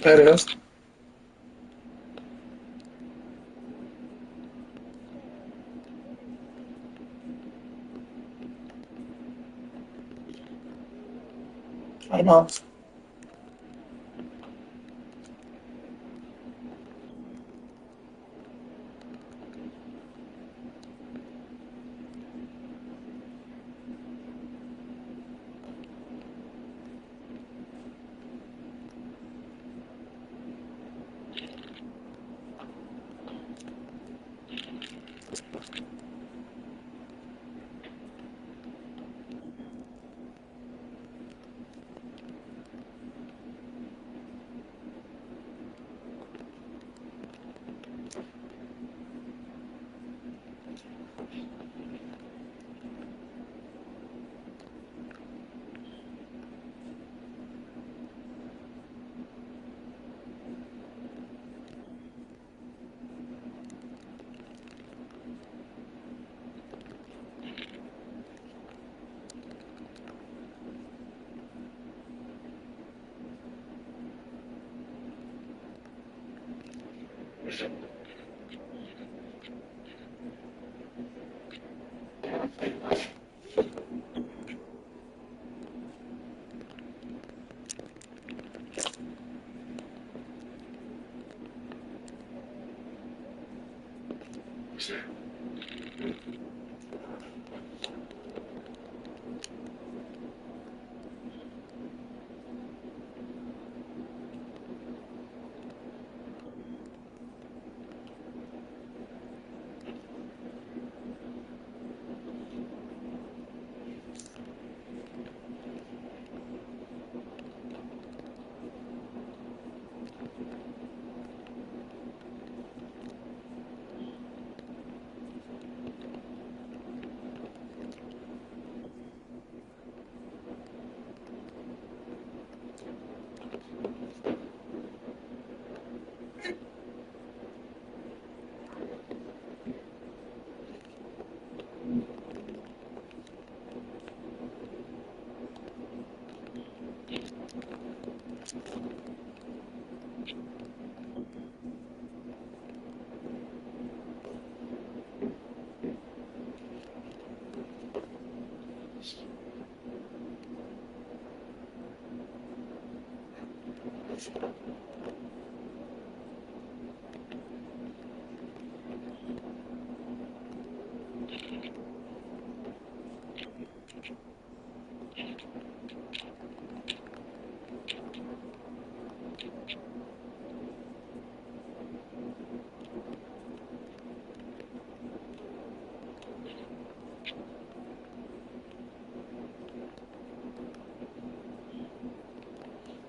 That is. I know.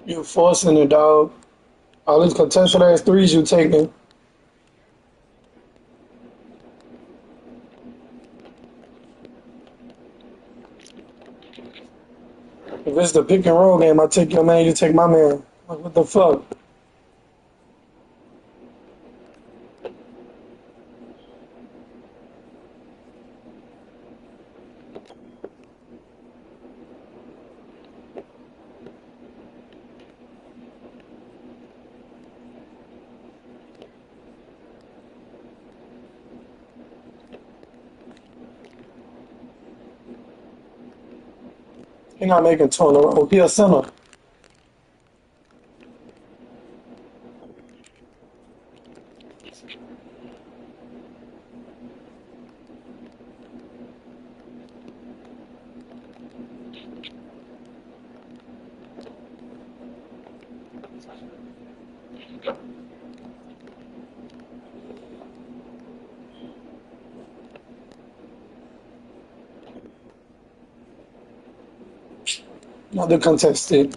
You forcing it, dog. All these contested ass threes you taking. If it's the pick and roll game, I take your man, you take my man. Like, what the fuck? He not making two in a row. He a center. Another contested.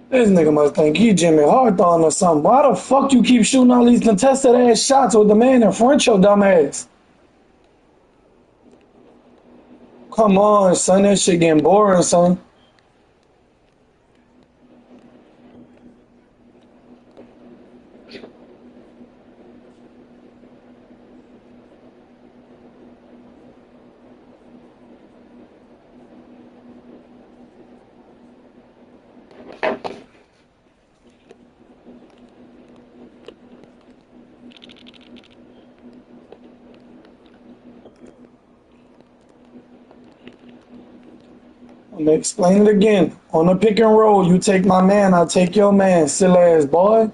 This nigga must think he Jimmy Hawthorne or something. Why the fuck you keep shooting all these contested ass shots with the man in front your dumb ass? Come on, son. That shit getting boring, son. I'm gonna explain it again. On the pick and roll, you take my man, I take your man, silly ass boy.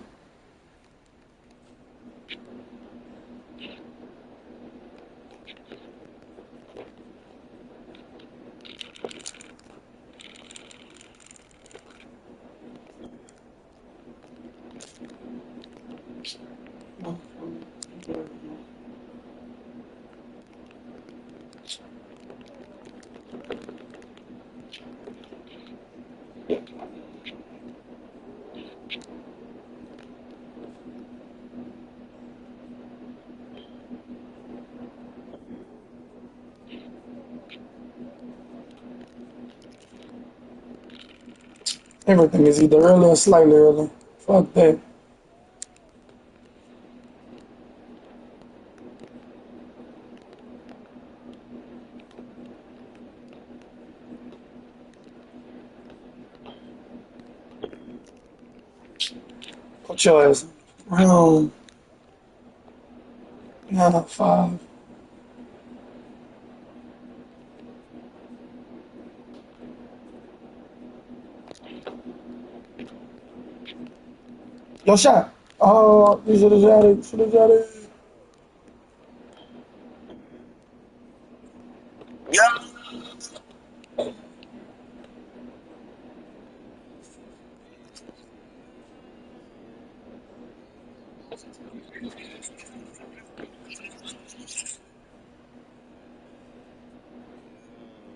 Everything is either early or slightly early. Fuck that. Put your ass round 9 5. Yo, shot. Oh, you should have shot it. Should have shot it.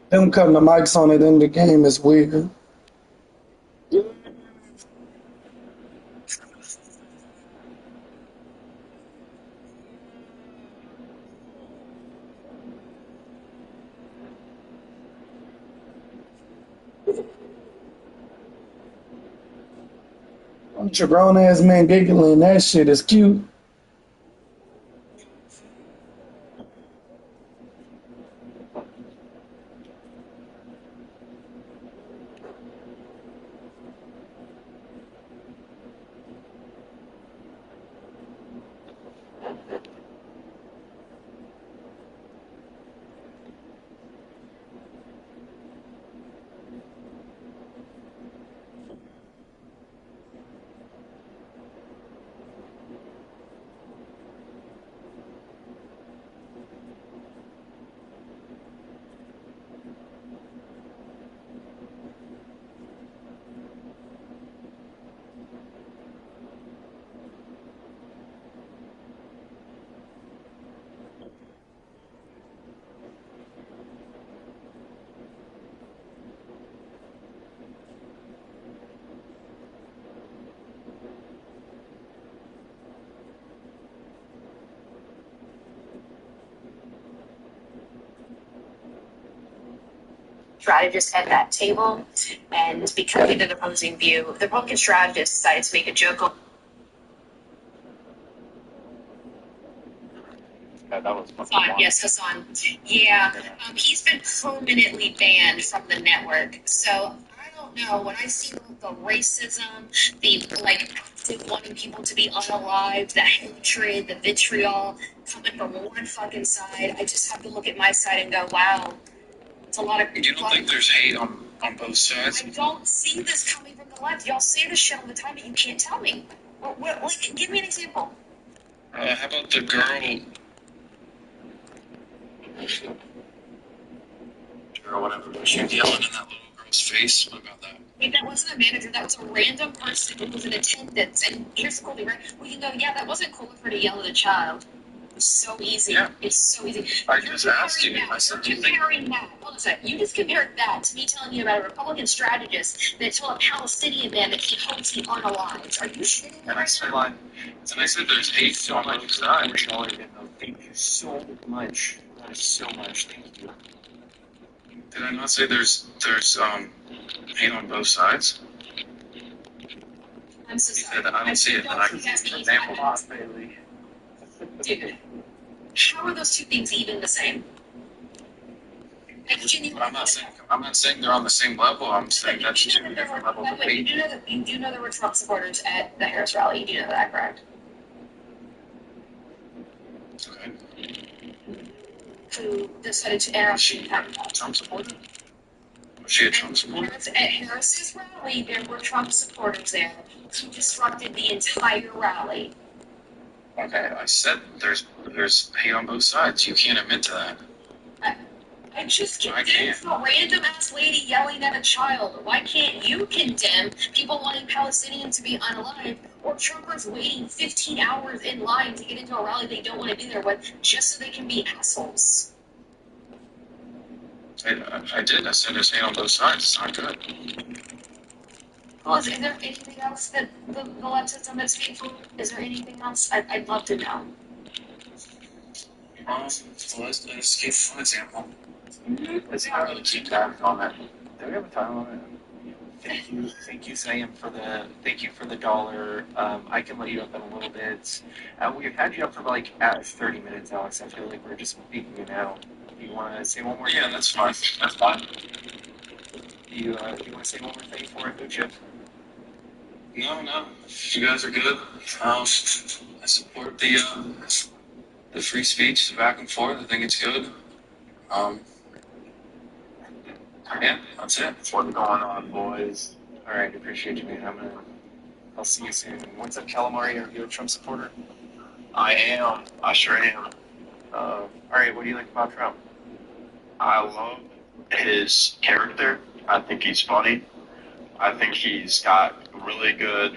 Them cutting the mics on it in the game is weird. Your grown ass man giggling. That shit is cute. Strategist at that table, and because of the opposing view, the Republican strategist decided to make a joke on. That was Hassan, yes, Hassan. Yeah, he's been permanently banned from the network. So I don't know. When I see the racism, the active wanting people to be unalived, the hatred, the vitriol coming from one fucking side, I just have to look at my side and go, wow. It's a lot of. You don't think there's hate on both sides? I don't see this coming from the left. Y'all say this shit all the time, but you can't tell me. Give me an example. How about the girl? Or whatever. She was yelling in that little girl's face. What about that? Hey, that wasn't a manager. That was a random person who was in attendance. And here's the cool thing, right? Well, yeah, that wasn't cool of her to yell at a child. It's so easy. Yeah. It's so easy. I just asked you. I said, do you think? Comparing that. Hold on a second. You just compared that to me telling you about a Republican strategist that told a Palestinian man that he hopes he unalived. Are you shitting me? And I said, there's hate on both sides. Thank you so much. So much. Thank you. Did I not say there's hate on both sides? I'm so He sorry. said, I don't see it. And I can Example off, Bailey. Dude, how are those two things even the same? I genuinely. I'm not saying they're on the same level. I'm saying that's two different levels of hate. You do know there were Trump supporters at the Harris rally. You do know that, correct? Okay. Who decided to air out the Trump supporter? Was she a Trump supporter? At Harris's rally, there were Trump supporters there. He disrupted the entire rally. Okay, I said there's hate on both sides. You can't admit to that. I just I condemn can't. a random ass lady yelling at a child. Why can't you condemn people wanting Palestinians to be unalive or Trumpers waiting 15 hours in line to get into a rally they don't want to be there with just so they can be assholes? I did. I said there's hate on both sides. It's not good. Well, is there anything else that the left has done that's hateful? Is there anything else? I'd love to know. Let's give one example. Let's not really keep tabs on that. Do we have a time limit? Thank you, Sam, for the dollar. I can let you up in a little bit. We've had you up for like 30 minutes, Alex. I feel like we're just speaking you now. Do you want to say one more? Yeah, that's fine. That's fine. Do you want to say one more thing for it, Chip? No. If you guys are good, I support the free speech, the back and forth. I think it's good. Yeah, that's it. What's going on, boys? All right, appreciate you, man. I'll see you soon. What's up, Calamari? Are you a Trump supporter? I am. I sure am. All right, what do you like about Trump? I love his character. I think he's funny. I think he's got really good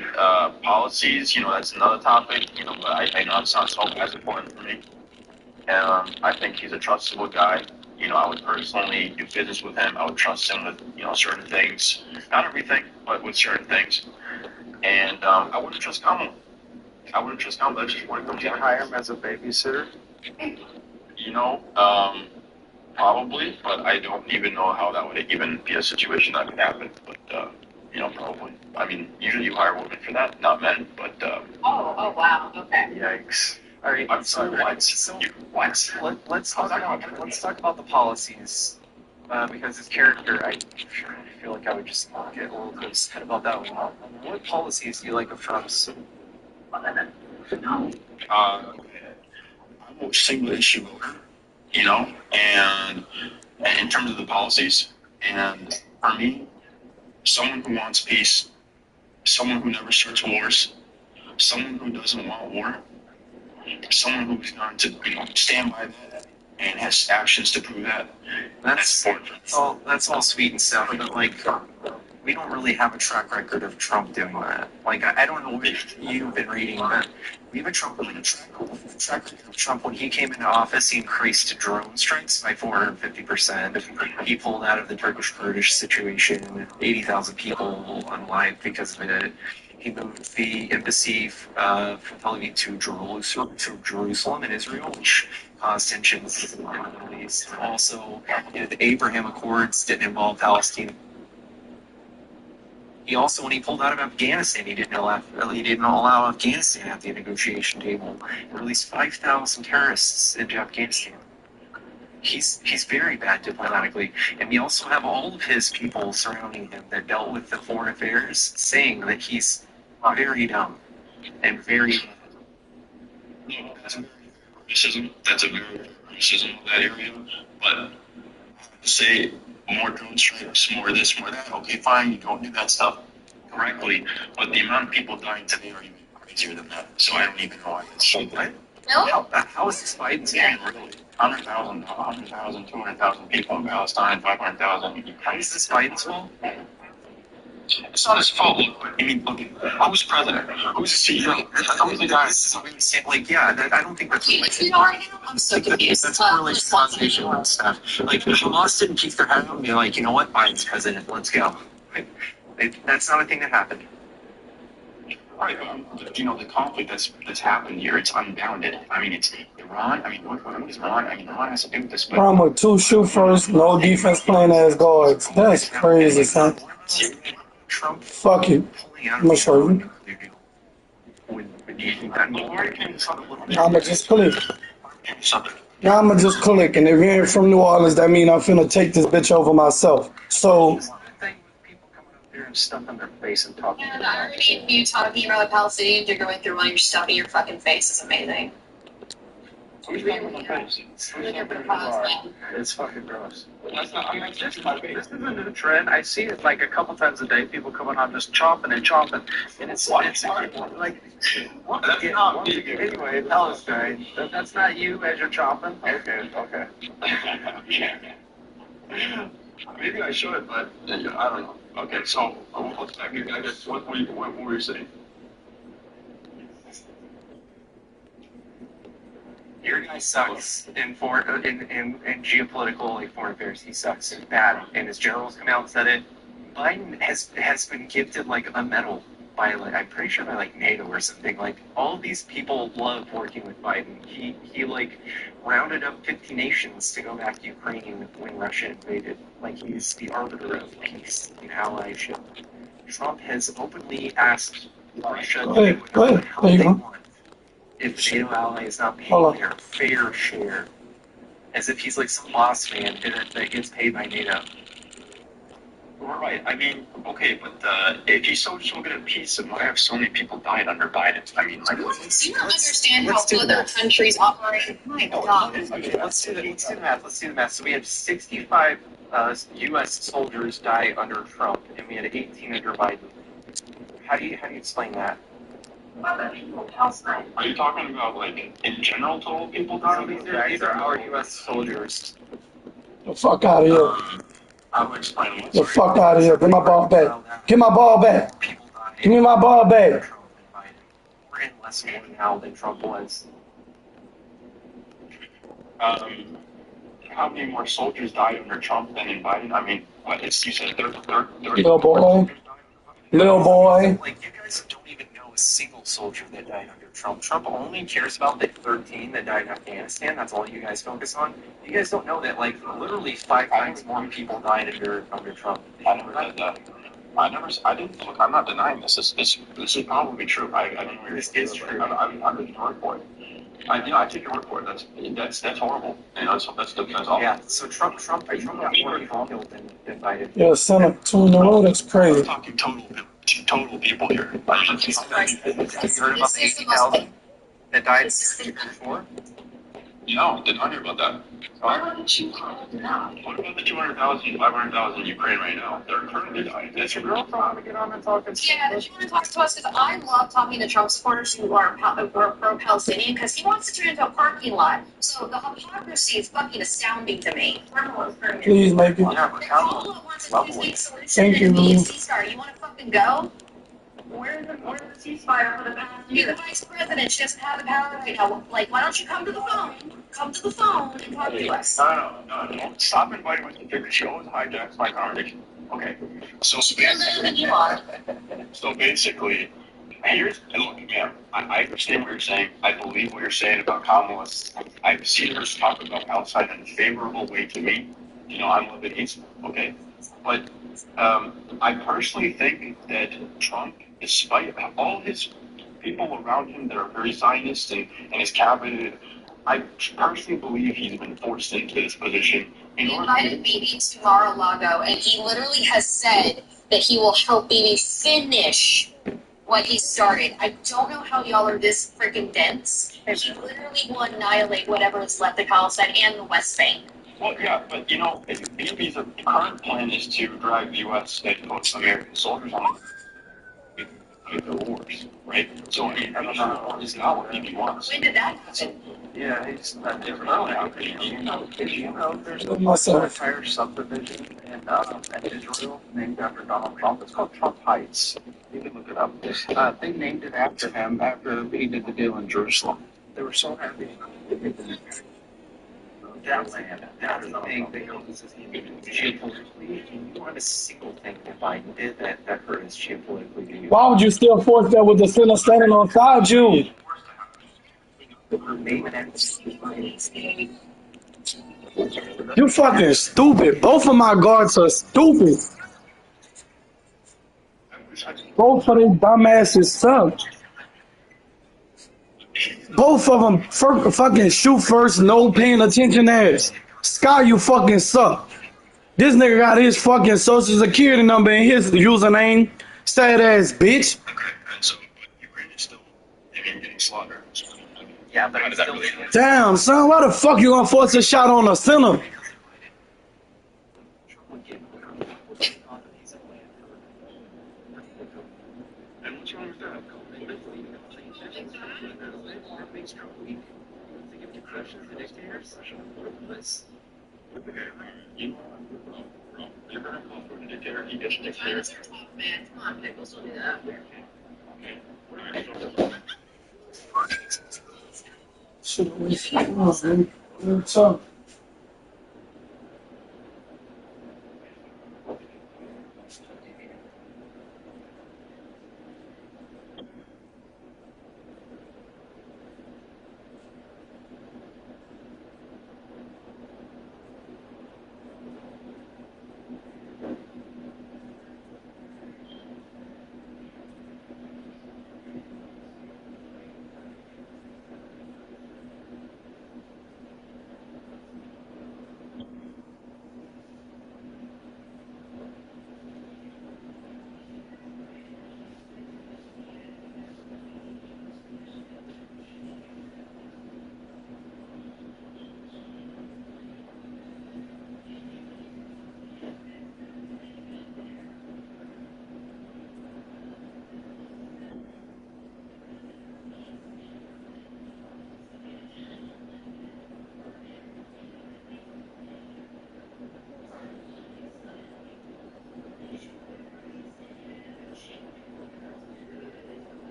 policies. That's another topic. But I know it's not so as important for me. I think he's a trustable guy. I would personally do business with him. I would trust him with, certain things. Not everything, but with certain things. And I wouldn't trust Kamala. That's just one Would you hire him as a babysitter? Probably, but I don't even know how that would even be a situation that could happen. But, probably. I mean, usually you hire women for that, not men, but... Oh, wow, okay. Yikes. All right, I'm sorry, what? Let's talk about the policies, because his character, I feel like I would just get a little bit upset about that one. What policies do you like of Trump's? I'm a single issue voter, and in terms of the policies, and for me, someone who wants peace, someone who never starts wars, someone who doesn't want war, someone who's going to, stand by that and has actions to prove that. That's important. That's all sweet and stuff, but we don't really have a track record of Trump doing that. I don't know if you've been reading, but we have a track record of Trump. When he came into office, he increased drone strikes by 450%. He pulled out of the Turkish-Kurdish situation, 80,000 people unalive because of it. He moved the embassy from Tel Aviv to Jerusalem in Israel, which caused tensions in the Middle East. Also, the Abraham Accords didn't involve Palestine. He also, when he pulled out of Afghanistan, he didn't allow Afghanistan at the negotiation table, and released 5,000 terrorists into Afghanistan. He's very bad diplomatically, and we also have all of his people surrounding him that dealt with the foreign affairs saying that he's very dumb and very. No, that's a very criticism of that area. But to say more drone strikes, more this, more that, okay, fine, you don't do that stuff correctly, but the amount of people dying today are even crazier than that. So I don't even know why that's so bad. No? How is this Biden's Yeah, really. 100,000, 200,000 people in Palestine, 500,000. How is this Biden's fault? It's not his fault. Look, who's president? Who's the CEO? Who's the guy? This is what I'm saying. I don't think that's You know right now? I'm so confused. That's correlation causation and stuff. Hamas didn't keep their head up and be like, you know what, Biden's president, let's go. That's not a thing that happened. Right, but the conflict that's happened here, it's unbounded. It's Iran. What is Iran? Iran has to do with this. But Run with 2 shoot first, no defense playing as guards. That's crazy, son. Trump Fuck you. I'm gonna show you. I'ma just click. I'ma just click, and if you ain't from New Orleans, that mean I'm finna take this bitch over myself. So, People coming up there and stuffing their face and talking. And I already you talking about the Palestinians you're going through while you're stuffing your fucking face is amazing. He's leaving the face. It's fucking gross. That's not. I'm not touching my face. This is a new trend. I see it like a couple times a day. People coming on just chomping and chomping, and it's like That's not me. anyway. Palestine. That's not you as you're chomping. Okay. Maybe I should, but I don't know. Okay, so what's back here? I guess what were you saying? Your guy sucks in geopolitical like foreign affairs. He sucks. He's bad, and his generals come out and said it. Biden has been gifted like a medal by like I'm pretty sure by like NATO or something. Like all of these people love working with Biden. He like rounded up 50 nations to go back to Ukraine when Russia invaded. Like he's the arbiter of peace and allyship. Trump has openly asked Russia to do whatever the hell they want if NATO allies not paying their fair share, as if he's like some boss man that gets paid by NATO. Right. I mean, okay, but if he's so good at peace, then why have so many people died under Biden? I mean, like, Do you not understand how other countries operate? My God. Let's do the math. So we had 65 U.S. soldiers die under Trump, and we had 18 under Biden. How do you explain that? are you talking about like in general total people So dying? these are our U.S. soldiers. The fuck out of here. I'll explain. The fuck out of here. Get my ball back. Get my ball back. People died. Give me my ball back. Trump and Biden. We're in less war now than Trump was. How many more soldiers died under Trump than in Biden? I mean, what? You said 30. Little boy. Little boy. Like, you guys don't even know a single soldier that died under Trump. Trump only cares about the 13 that died in Afghanistan. That's all you guys focus on. You guys don't know that, like, literally 5 times more people died under Trump. I never said that. I didn't look. I'm not denying this. This is probably true. I don't know. This is true. I'm taking your word for it. I take your word for it. That's horrible. You know, that's awful. Yeah, so Trump got more people killed than Biden. Yeah, Senate 2 in a row. That's We're crazy. talking total people here. Have you heard about the 80,000 that died before? No, did not hear about that. Why wouldn't you call it now? What about the 200,000, 500,000 in Ukraine right now? They're currently dying. Did your girl want to get on and talk? Yeah, did you want to talk to us? Because I love talking to Trump supporters who are pro-Palestinian because he wants to turn into a parking lot. So the hypocrisy is fucking astounding to me. Please make it. Yeah, but how? All it wants to do is solution Thank you. and be a ceasefire. You want to fucking go? Where's the ceasefire for the past year? You're the vice president. She doesn't have the power right now. Like, why don't you come to the phone? Come to the phone and talk to us. No. Stop inviting me to figure. She always hijacks my conversation. Okay. So You're better than you are. basically, look, ma'am, I understand what you're saying. I believe what you're saying about Kamala. I've seen her talk about Palestine in a favorable way to me. You know, I'm Lebanese, okay? But I personally think that Trump, despite all his people around him that are very Zionist and his cabinet, I personally believe he's been forced into this position. He invited Bibi to Mar-a-Lago, and he literally has said that he will help Bibi finish what he started. I don't know how y'all are this freaking dense. He literally will annihilate whatever is left of Palestine and the West Bank. Well, yeah, but you know, Bibi's current plan is to drag the U.S. and put American soldiers on the wars, right? So I mean, it's not what Bibi wants. When did that happen? Yeah, he's not different. Did you know there's a Myself. entire subdivision in Israel named after Donald Trump? It's called Trump Heights. You can look it up. They named it after him after he did the deal in Jerusalem. They were so happy. That land, that thing that goes geopolitically, you want a single thing that Biden did that hurt us geopolitically to you. Why would you still force that with the Senate standing on side you? You fucking stupid. Both of my guards are stupid. Both of them dumbasses suck. Both of them fucking shoot first, no paying attention ass. Sky, you fucking suck. This nigga got his fucking social security number in his username. Sad ass bitch. So Ukraine is still getting slaughtered. Yeah, but How I'm does that still really thinking Damn, son, why the fuck you gonna force a shot on a center? Trump would give off a piece of land for And what's wrong with that? what makes Trump weak? To give concessions to dictators? Let's Okay, you know what? You're gonna call for a dictator. He gets a dictator. It's a tough man. Come on, Pickles, don't do that. Okay. Alright, Shit, what's up?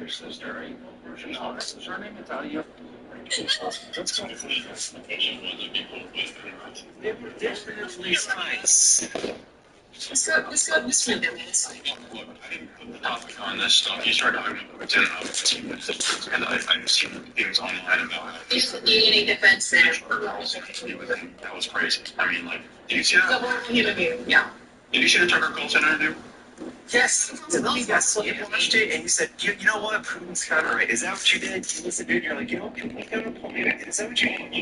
your sister, right? No, is her name Natalia? Let's go for the presentation of other people with her. They were definitely spies. Let's move them inside. Look, I didn't put the topic on this stuff. You started talking about it, and I've seen things online about it. There's the DNA defense center. That was crazy. I mean, like, did you see that? The one interview, yeah. Did you see the Tucker Carlson interview? Yes, yes, you watched it and you said, you know what, Putin's kind of right. Is that what you did? You listened to it, you're like, you know, Putin's kind of pulling it. Is that what you did?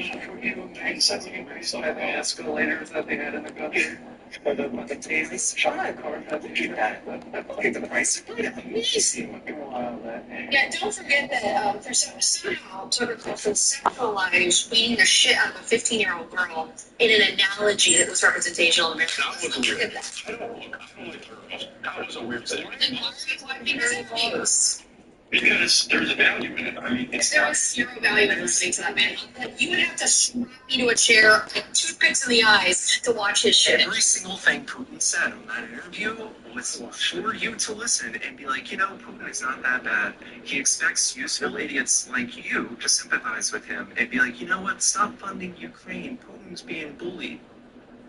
You know, he said something very so the escalators that they had in the country. Or the tasers. China cars had to do that. Look at the price. Look at amazing looking while that. Yeah, don't forget that somehow Tucker Carlson sexualized beating the shit out of a 15-year-old girl in an analogy that was representational of America. That was weird. I don't like Tucker Carlson. That was a weird thing. And why fake news? Because there's a value in it. I mean, it's There was zero value in listening to that man. You would have to strap me to a chair, like toothpicks in the eyes, to watch his shit. Every single thing Putin said in that interview was for you to listen and be like, you know, Putin is not that bad. He expects useful idiots like you to sympathize with him and be like, you know what, stop funding Ukraine. Putin's being bullied.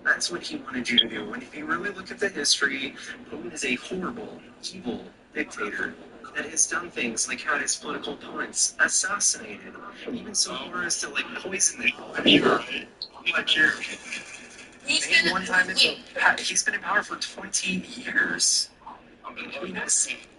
That's what he wanted you to do. And if you really look at the history, Putin is a horrible, evil dictator that has done things like had his political opponents assassinated, even so far as to like poison them. I mean, like you're. Maybe one time he's been in power for 20 years. I mean,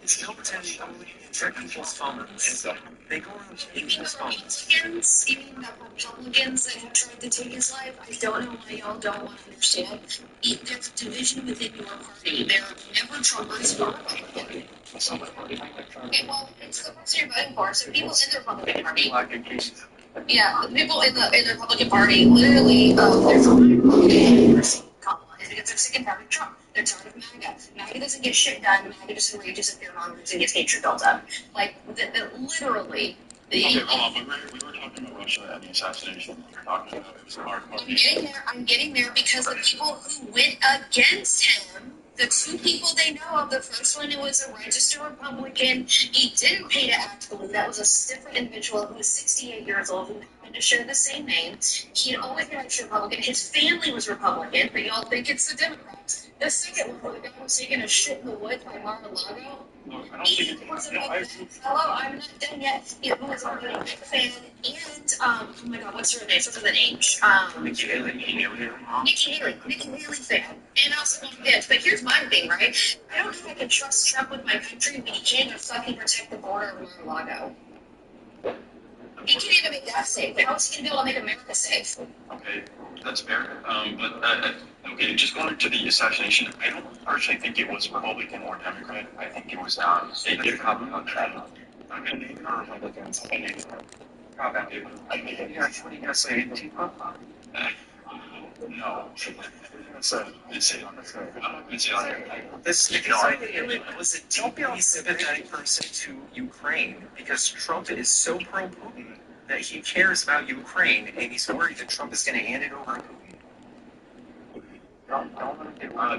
his military only check people's phones. They go around checking people's phones. Republicans, even the Republicans that have tried to take his life, I don't know why y'all don't want to understand. There's a division within your party. There are never Trumpers or Republicans. Okay, well, it's the person you're voting for. So people in the Republican Party, yeah, the people in the Republican Party, literally, they're compromised because they're sick and tired of Trump. They're tired of MAGA. MAGA doesn't get shit done. MAGA just enrages and fearmongers and gets hatred built up. Like, literally. Okay, hold on. We were talking about Russia and the assassination. We were talking about it was a hard I'm getting there because the people who went against him, the two people they know of, the first one who was a registered Republican, he didn't pay to act blue. That was a different individual who was 68 years old who happened to share the same name. He had always been a registered Republican. His family was Republican, but y'all think it's the Democrats. The second one, where the guy was taking a shit in the woods by Mar-a-Lago, he was a big fellow. I'm not done yet. He was a big fan. And, oh my god, what's her name? Starts with an H. Nikki Haley fan. And also one bitch. But here's my thing, right? I don't know if I can trust Trump with my country, but he can't just fucking protect the border of Mar-a-Lago. He can't even make that safe. How is he going to be able to make America safe? Okay, that's fair. Okay, just going to the assassination, I don't personally think it was Republican or Democrat. I think it was they did comment on that. I'm going to name the Republicans. I name them. I think What do you guys say? Antifa? no. So, I'm not going to say on there. This was it. Don't be a sympathetic person to Ukraine because Trump is so pro Putin that he cares about Ukraine and he's worried that Trump is going to hand it over to Putin. Don't let him get No,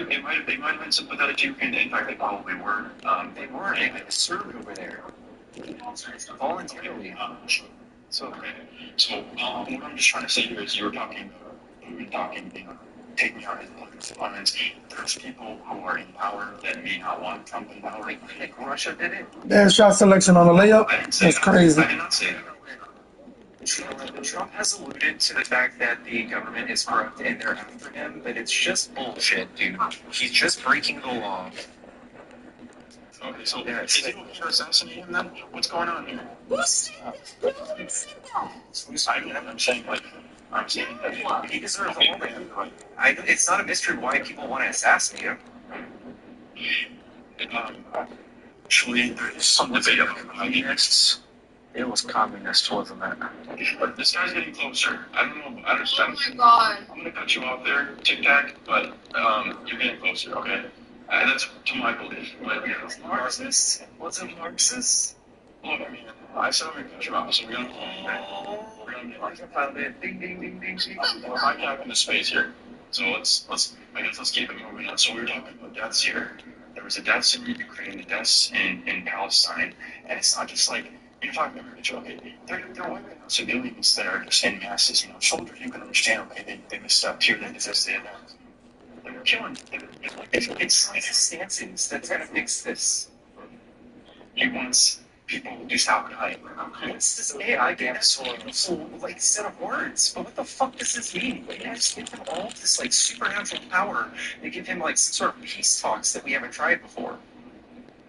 they might have been sympathetic to Ukraine. In fact, they probably were. They were. They served over there voluntarily. So, okay. So, what I'm just trying to say here is you were talking, taking out his political opponents. There's people who are in power that may not want Trump in power. Like Russia did it. Their shot selection on the layup. That's crazy. I did not say that. Trump has alluded to the fact that the government is corrupt and they're after him, but it's just bullshit, dude. He's just breaking the law. Okay, so is it okay to assassinate him then? What's going on here? Who said that? I'm saying that He deserves all that. It's not a mystery why people want to assassinate him. Actually, there is some debate about communists. It was communist, wasn't it? But this guy's getting closer. I don't know. Oh my god. I'm gonna cut you off there, Tic Tac, but you're getting closer, okay? That's to my belief. But yeah, Marxist? Was it Marxist? look, I mean, I said I'm gonna cut you off, so we're gonna Found ding ding ding ding ding. we're hijacking the space here. So let's keep it moving on. So we were talking about deaths here. There was the deaths in Ukraine, the deaths in Palestine, and it's not just like you're talking about okay, they're wiping out civilians that are just in masses. You know, soldiers you can understand. Okay, they misstepped here, they did that. They were killing. It's stances that's gonna fix this. He wants people to stop dying. It's this AI dinosaur like set of words. But what the fuck does this mean? Like, I just give him all this like supernatural power. They give him like some sort of peace talks that we haven't tried before.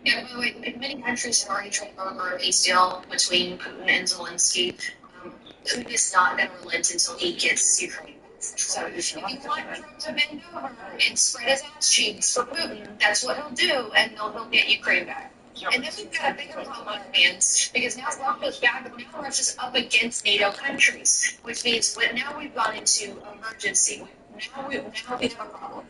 Yeah, by the way, many countries have already tried over a peace deal between Putin and Zelensky. Putin is not going to relent until he gets Ukraine. So if you want Trump to bend over and spread his ass cheeks for Putin, that's what he'll do, and he'll get Ukraine back. And then we've got a bigger problem on our hands, because now Russia's up against NATO countries, which means now we've gone into emergency. Now we have a problem.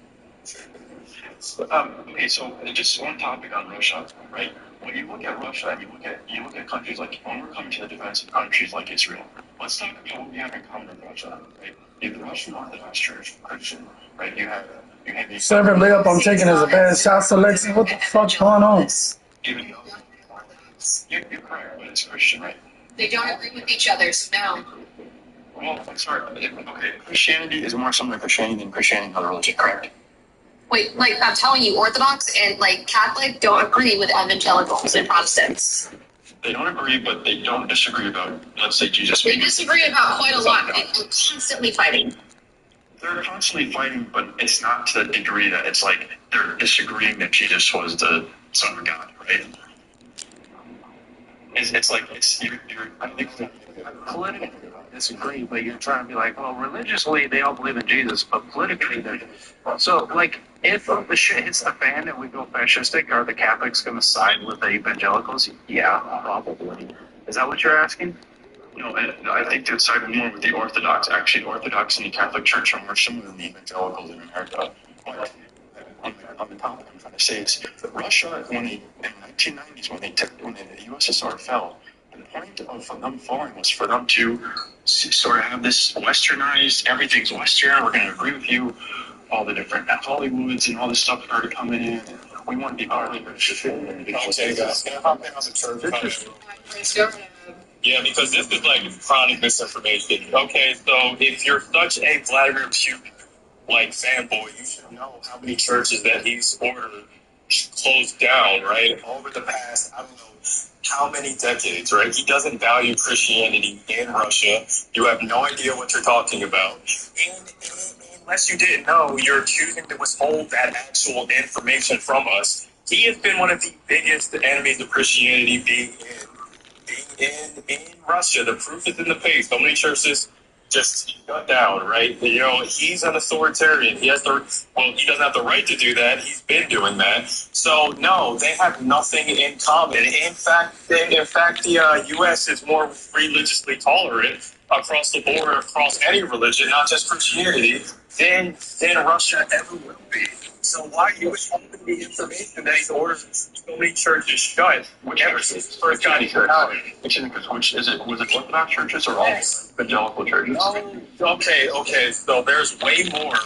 Okay, so just one topic on Russia, right? When you look at Russia and you look at countries like when we're coming to the defense of countries like Israel, let's talk about what we have in common with Russia, right? You have the Russian Orthodox Church, Christian, right? You have these Seven layup. I'm taking as a bad shot selection. What the fuck going on? even you're correct, but it's Christian, right? They don't agree with each other, so no. Well, sorry, okay, Christianity is more similar to Christianity than Christianity and other religion, correct? Wait, like I'm telling you, Orthodox and like Catholic don't agree with evangelicals and Protestants. They don't agree, but they don't disagree about, let's say, Jesus. They disagree about quite a lot. They're constantly fighting. They're constantly fighting, but it's not to the degree that it's like they're disagreeing that Jesus was the Son of God, right? It's like I think Politically, I disagree, but you're trying to be like, well, religiously they all believe in Jesus, but politically they're. So, like, if the shit hits the fan and we go fascistic, are the Catholics going to side with the evangelicals? Yeah, probably. Is that what you're asking? No, I think they'd side more with the Orthodox. Actually, the Orthodox and the Catholic Church are more similar than the evangelicals in America. But on the topic I'm trying to say is that Russia, in the 1990s, when the USSR fell, the point of them falling was for them to sort of have this westernized, everything's Western, we're going to agree with you, all the different Hollywoods and all this stuff started coming in, and we want to be part of Yeah, because this is like chronic misinformation. Okay, so if you're such a Vladimir Putin like fanboy, you should know how many churches that he's ordered closed down, right? Over the past, I don't know how many decades, right? He doesn't value Christianity in Russia. You have no idea what you're talking about. And unless you didn't know, you're choosing to withhold that actual information from us. He has been one of the biggest enemies of Christianity being in in Russia. The proof is in the page. So many churches just shut down, right? You know, he's an authoritarian. He doesn't have the right to do that. He's been doing that. So no, they have nothing in common. In fact, the U.S. is more religiously tolerant across the board, across any religion, not just Christianity, than Russia ever will be. So why you withholding the information that he's ordered so many churches shut ever since the first got into power? Which is it? Was it Orthodox churches or all evangelical churches? Okay. So there's way more.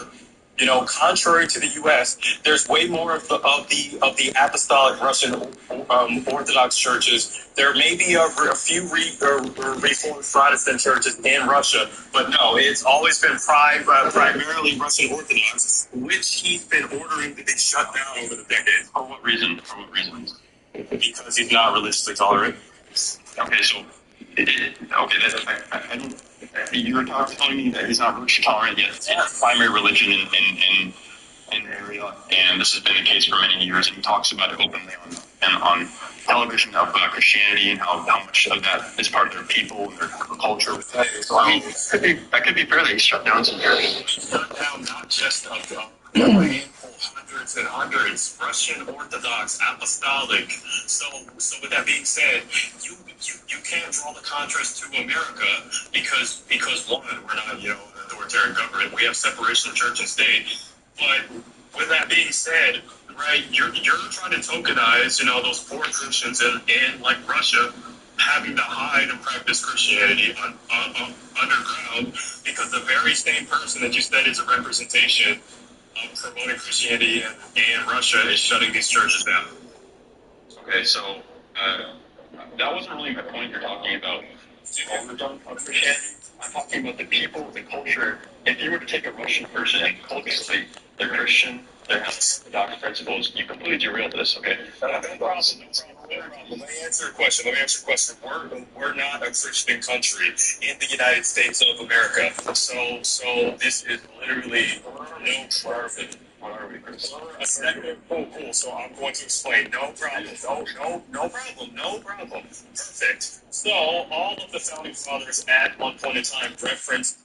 You know, contrary to the U.S., there's way more of the apostolic Russian Orthodox churches. There may be a few Reformed Protestant churches in Russia, but no, it's always been primarily Russian Orthodox, which he's been ordering to be shut down over the decades. For what reason? Because he's not religiously tolerant. Okay, so I don't. You were telling me that he's not religiously tolerant yet. It's the primary religion in the area, and this has been the case for many years. And he talks about it openly on television about Christianity and how much of that is part of their people and their culture. So I mean, that could be fairly shut down some areas. Shut down not just a handful, hundreds and hundreds, Russian Orthodox, Apostolic. So with that being said, you can't draw the contrast to America because one, we're not an authoritarian government. We have separation of church and state. But with that being said, right, you're trying to tokenize those poor Christians in like Russia having to hide and practice Christianity underground because the very same person that you said is a representation of promoting Christianity in Russia is shutting these churches down. Okay, so that wasn't really my point. You're talking about overdone of Christianity. I'm talking about the people, the culture. If you were to take a Russian person and culturally they're Christian, they have Orthodox principles, you completely derail this, okay? No problem. Let me answer your question. We're not a Christian country in the United States of America. So this is literally no problem. A second. Cool. So I'm going to explain. No problem. No problem. Perfect. So all of the founding fathers at one point in time referenced